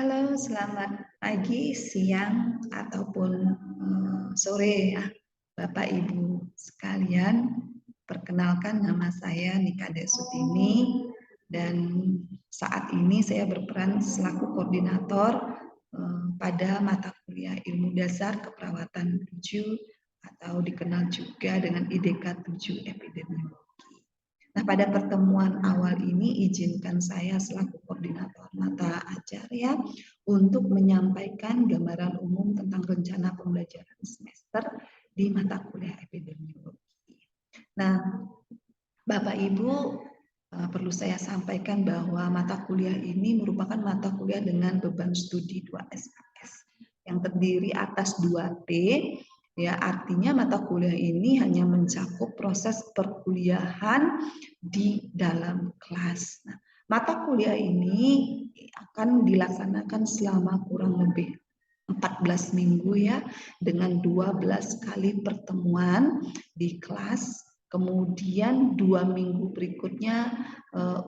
Halo, selamat pagi, siang, ataupun sore ya, Bapak Ibu sekalian. Perkenalkan, nama saya Nikade Sutini dan saat ini saya berperan selaku koordinator pada mata kuliah Ilmu Dasar Keperawatan 7 atau dikenal juga dengan IDK 7 Epidemiologi. Nah, pada pertemuan awal ini izinkan saya selaku koordinator mata ajar ya untuk menyampaikan gambaran umum tentang rencana pembelajaran semester di mata kuliah epidemiologi. Nah, Bapak Ibu, perlu saya sampaikan bahwa mata kuliah ini merupakan mata kuliah dengan beban studi 2 SKS yang terdiri atas 2T. Ya, artinya mata kuliah ini hanya mencakup proses perkuliahan di dalam kelas. Nah, mata kuliah ini akan dilaksanakan selama kurang lebih 14 minggu ya, dengan 12 kali pertemuan di kelas. Kemudian 2 minggu berikutnya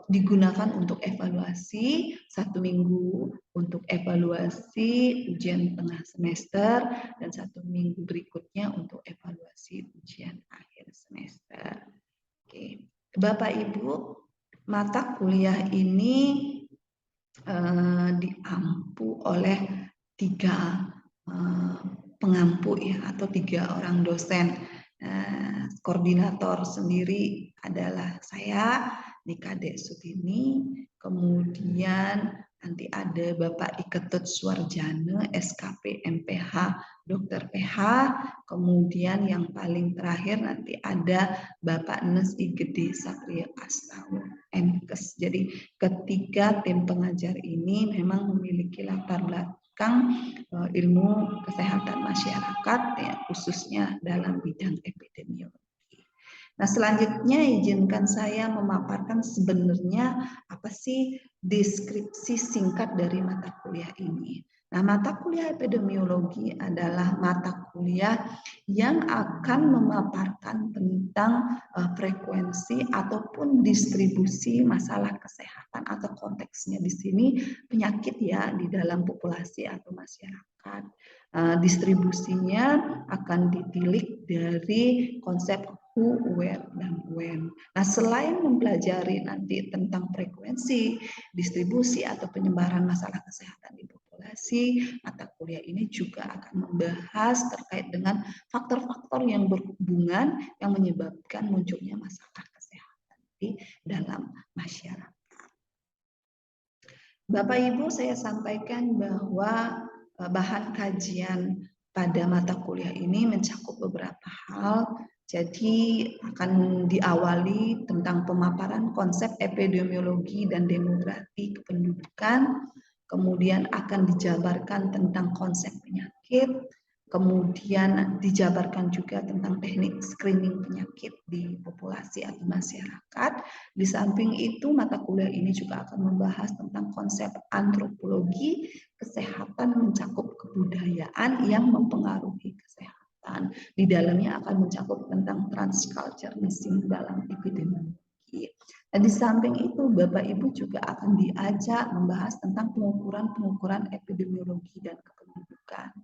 digunakan untuk evaluasi, 1 minggu untuk evaluasi ujian tengah semester, dan 1 minggu berikutnya untuk evaluasi ujian akhir semester. Oke, Bapak Ibu, mata kuliah ini diampu oleh 3 pengampu ya, atau 3 orang dosen. Koordinator sendiri adalah saya, Nikade Sutini, kemudian nanti ada Bapak Iketut Suarjana, SKP MPH Dokter PH, kemudian yang paling terakhir nanti ada Bapak Nes Igede Satria Astawa, MKes. Jadi ketiga tim pengajar ini memang memiliki latar belakang ilmu kesehatan masyarakat ya, khususnya dalam bidang epidemiologi. Nah, selanjutnya izinkan saya memaparkan sebenarnya apa sih deskripsi singkat dari mata kuliah ini. Nah, mata kuliah epidemiologi adalah mata kuliah yang akan memaparkan tentang frekuensi ataupun distribusi masalah kesehatan, atau konteksnya di sini penyakit ya di dalam populasi atau masyarakat. Distribusinya akan ditilik dari konsep who, where, dan when. Nah, selain mempelajari nanti tentang frekuensi, distribusi atau penyebaran masalah kesehatan di populasi, mata kuliah ini juga akan membahas terkait dengan faktor-faktor yang berhubungan yang menyebabkan munculnya masalah kesehatan di dalam masyarakat. Bapak Ibu, saya sampaikan bahwa bahan kajian pada mata kuliah ini mencakup beberapa hal. Jadi akan diawali tentang pemaparan konsep epidemiologi dan demografi kependudukan, kemudian akan dijabarkan tentang konsep penyakit, kemudian dijabarkan juga tentang teknik screening penyakit di populasi atau masyarakat. Di samping itu, mata kuliah ini juga akan membahas tentang konsep antropologi kesehatan mencakup kebudayaan yang mempengaruhi kesehatan. Di dalamnya akan mencakup tentang transculturalism dalam epidemiologi. Dan di samping itu, Bapak Ibu juga akan diajak membahas tentang pengukuran-pengukuran epidemiologi dan kependudukan,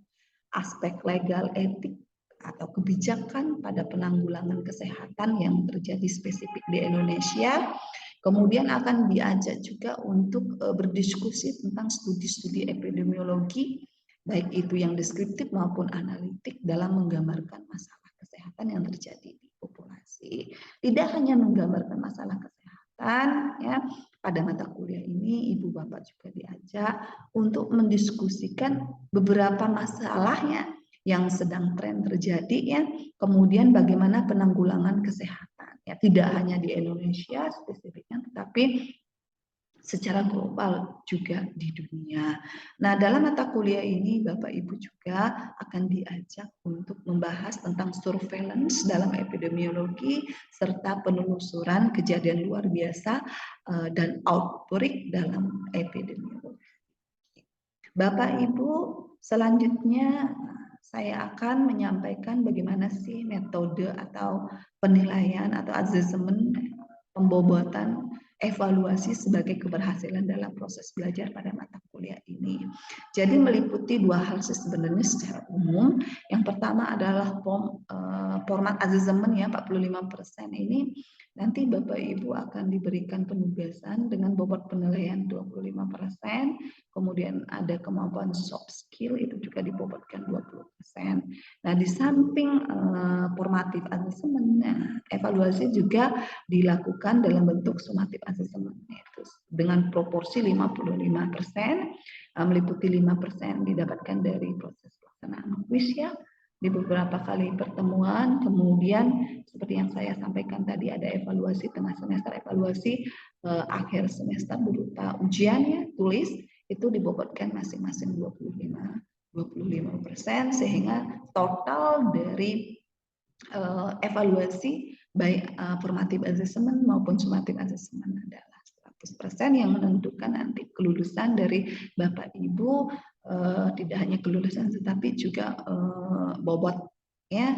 aspek legal etik atau kebijakan pada penanggulangan kesehatan yang terjadi spesifik di Indonesia. Kemudian akan diajak juga untuk berdiskusi tentang studi-studi epidemiologi, baik itu yang deskriptif maupun analitik, dalam menggambarkan masalah kesehatan yang terjadi di populasi. Tidak hanya menggambarkan masalah kesehatan ya, pada mata kuliah ini Ibu Bapak juga diajak untuk mendiskusikan beberapa masalahnya yang sedang tren terjadi ya, kemudian bagaimana penanggulangan kesehatan ya, tidak hanya di Indonesia spesifiknya, tetapi secara global juga di dunia. Nah, dalam mata kuliah ini Bapak Ibu juga akan diajak untuk membahas tentang surveillance dalam epidemiologi serta penelusuran kejadian luar biasa dan outbreak dalam epidemiologi. Bapak Ibu, selanjutnya saya akan menyampaikan bagaimana sih metode atau penilaian atau assessment pembobotan evaluasi sebagai keberhasilan dalam proses belajar pada mata kuliah ini. Jadi meliputi dua hal sih sebenarnya secara umum. Yang pertama adalah format assessment ya, 45% ini nanti Bapak Ibu akan diberikan penugasan dengan bobot penilaian 25%, kemudian ada kemampuan soft skill itu juga dibobotkan 20%. Nah, di samping formative assessment, evaluasi juga dilakukan dalam bentuk summative assessment itu dengan proporsi 55%, meliputi 5% didapatkan dari proses pelaksanaan kuis ya di beberapa kali pertemuan. Kemudian seperti yang saya sampaikan tadi ada evaluasi tengah semester, evaluasi akhir semester berupa ujian ya tulis, itu dibobotkan masing-masing 25% sehingga total dari evaluasi baik formative assessment maupun summative assessment adalah 100% yang menentukan nanti kelulusan dari Bapak Ibu, tidak hanya kelulusan tetapi juga bobot ya,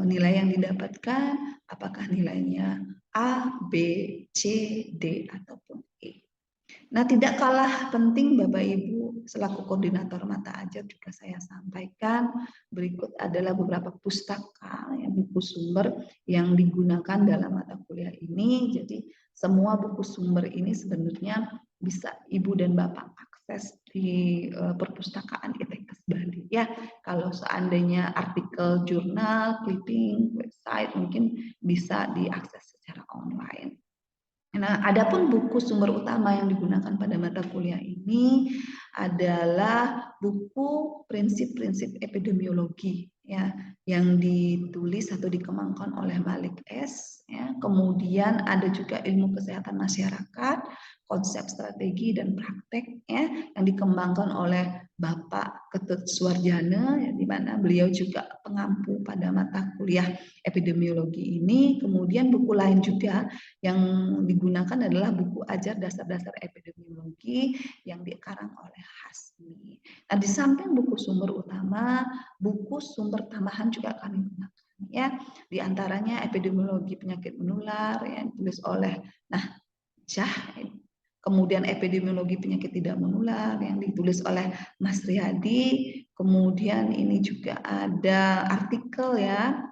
nilai yang didapatkan apakah nilainya A, B, C, D ataupun E. Nah, tidak kalah penting Bapak Ibu selaku koordinator mata ajar juga saya sampaikan berikut adalah beberapa pustaka ya, buku sumber yang digunakan dalam mata kuliah ini. Jadi semua buku sumber ini sebenarnya bisa Ibu dan Bapak akses di perpustakaan ITKes Bali ya. Kalau seandainya artikel jurnal, clipping, website mungkin bisa diakses secara online. Nah, adapun buku sumber utama yang digunakan pada mata kuliah ini adalah buku prinsip-prinsip epidemiologi ya yang ditulis atau dikembangkan oleh Malik S ya. Kemudian ada juga ilmu kesehatan masyarakat, konsep strategi dan praktek ya yang dikembangkan oleh Bapak Ketut Suwarjana ya, di mana beliau juga pengampu pada mata kuliah epidemiologi ini. Kemudian buku lain juga yang digunakan adalah buku ajar dasar-dasar epidemiologi yang dikarang oleh Hasmi. Nah, di samping buku sumber utama, buku sumber tambahan juga kami gunakan ya. Di antaranya epidemiologi penyakit menular yang ditulis oleh kemudian epidemiologi penyakit tidak menular yang ditulis oleh Mas Riyadi. Kemudian ini juga ada artikel ya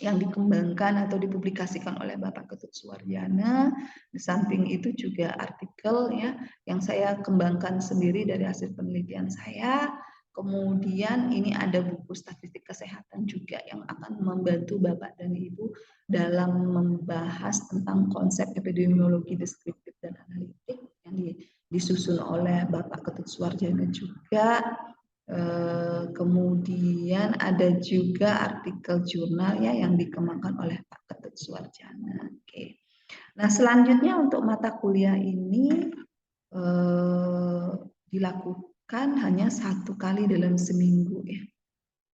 yang dikembangkan atau dipublikasikan oleh Bapak Ketut Suwarjana. Di samping itu juga artikel ya yang saya kembangkan sendiri dari hasil penelitian saya. Kemudian ini ada buku statistik kesehatan juga yang akan membantu Bapak dan Ibu dalam membahas tentang konsep epidemiologi deskriptif dan analitik yang disusun oleh Bapak Ketut Suwarjana juga. Kemudian ada juga artikel jurnal ya yang dikembangkan oleh Pak Ketut Suwarjana. Oke. Nah, selanjutnya untuk mata kuliah ini dilakukan hanya 1 kali dalam seminggu ya.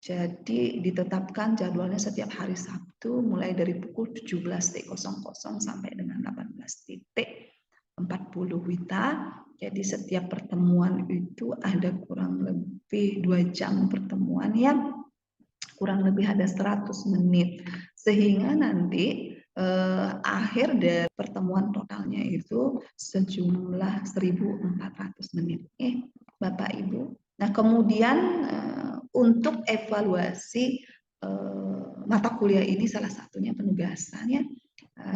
Jadi ditetapkan jadwalnya setiap hari Sabtu mulai dari pukul 17.00 sampai dengan 18.40 WITA. Jadi setiap pertemuan itu ada kurang lebih 2 jam pertemuan ya. Kurang lebih ada 100 menit. Sehingga nanti akhir dari pertemuan totalnya itu sejumlah 1.400 menit. Bapak Ibu. Nah, kemudian untuk evaluasi mata kuliah ini salah satunya penugasan ya.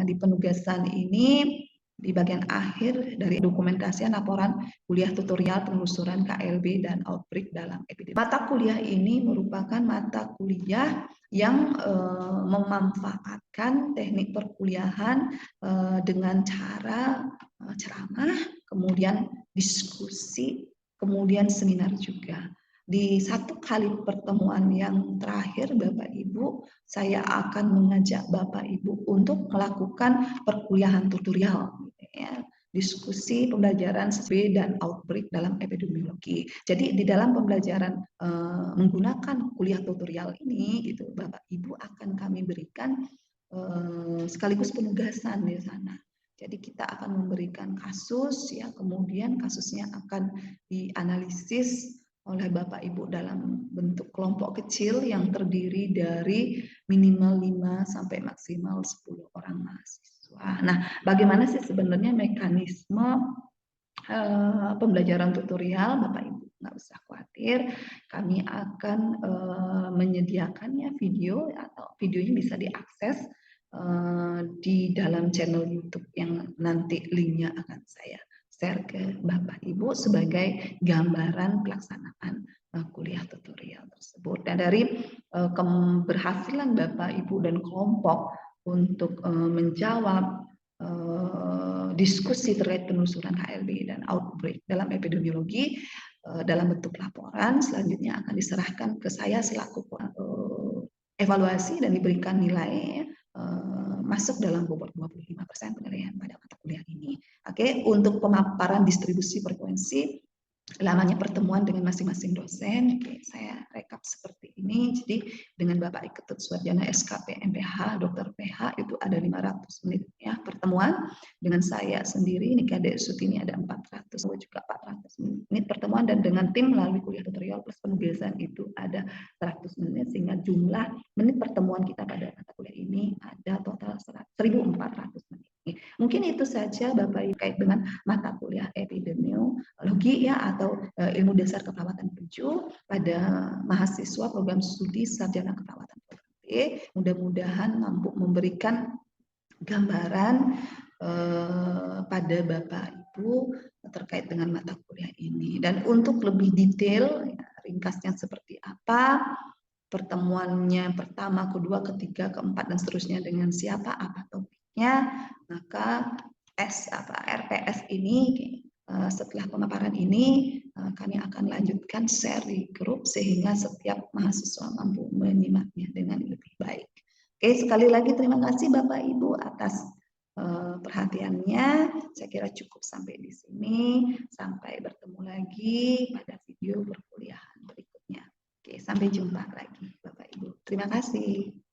Di penugasan ini di bagian akhir dari dokumentasian laporan kuliah tutorial penelusuran KLB dan outbreak dalam epidemi. Mata kuliah ini merupakan mata kuliah yang memanfaatkan teknik perkuliahan dengan cara ceramah, kemudian diskusi, kemudian seminar juga. Di 1 kali pertemuan yang terakhir Bapak Ibu, saya akan mengajak Bapak Ibu untuk melakukan perkuliahan tutorial ya, diskusi pembelajaran sesuai dan outbreak dalam epidemiologi. Jadi di dalam pembelajaran menggunakan kuliah tutorial ini gitu Bapak Ibu akan kami berikan sekaligus penugasan di sana. Jadi kita akan memberikan kasus ya, kemudian kasusnya akan dianalisis oleh Bapak Ibu dalam bentuk kelompok kecil yang terdiri dari minimal 5 sampai maksimal 10 orang mahasiswa. mahasiswa. Nah, bagaimana sih sebenarnya mekanisme pembelajaran tutorial? Bapak Ibu nggak usah khawatir, kami akan menyediakannya video, atau videonya bisa diakses di dalam channel YouTube yang nanti linknya akan saya share ke Bapak Ibu sebagai gambaran pelaksanaan kuliah tutorial tersebut. Dan dari keberhasilan Bapak Ibu dan kelompok untuk menjawab diskusi terkait penelusuran HLB dan outbreak dalam epidemiologi dalam bentuk laporan, selanjutnya akan diserahkan ke saya selaku evaluasi dan diberikan nilai masuk dalam bobot 25% penilaian pada mata kuliah ini. Oke, untuk pemaparan distribusi frekuensi lamanya pertemuan dengan masing-masing dosen, oke, saya rekap seperti ini. Jadi dengan Bapak Ketut Suwarjana SKP MPH, Dokter PH itu ada 500 menit ya pertemuan. Dengan saya sendiri Nika Dek Sutini ada 400, juga 400 menit pertemuan, dan dengan tim melalui kuliah tutorial plus penugasan itu ada 100 menit, sehingga jumlah menit pertemuan kita pada mata kuliah ini ada total 1.400 menit. Mungkin itu saja Bapak Ibu kait dengan mata kuliah epidemiologi ya, atau ilmu dasar keperawatan peju pada mahasiswa program studi sarjana keperawatan program B. Mudah-mudahan mampu memberikan gambaran pada Bapak Ibu terkait dengan mata kuliah ini. Dan untuk lebih detail, ya, ringkasnya seperti apa, pertemuannya pertama, kedua, ketiga, keempat, dan seterusnya dengan siapa, apa topiknya, maka RPS ini setelah pemaparan ini kami akan lanjutkan seri grup sehingga setiap mahasiswa mampu menyimaknya dengan lebih baik. Oke, sekali lagi terima kasih Bapak Ibu atas perhatiannya. Saya kira cukup sampai di sini. Sampai bertemu lagi pada video perkuliahan berikutnya. Oke, sampai jumpa lagi Bapak Ibu. Terima kasih.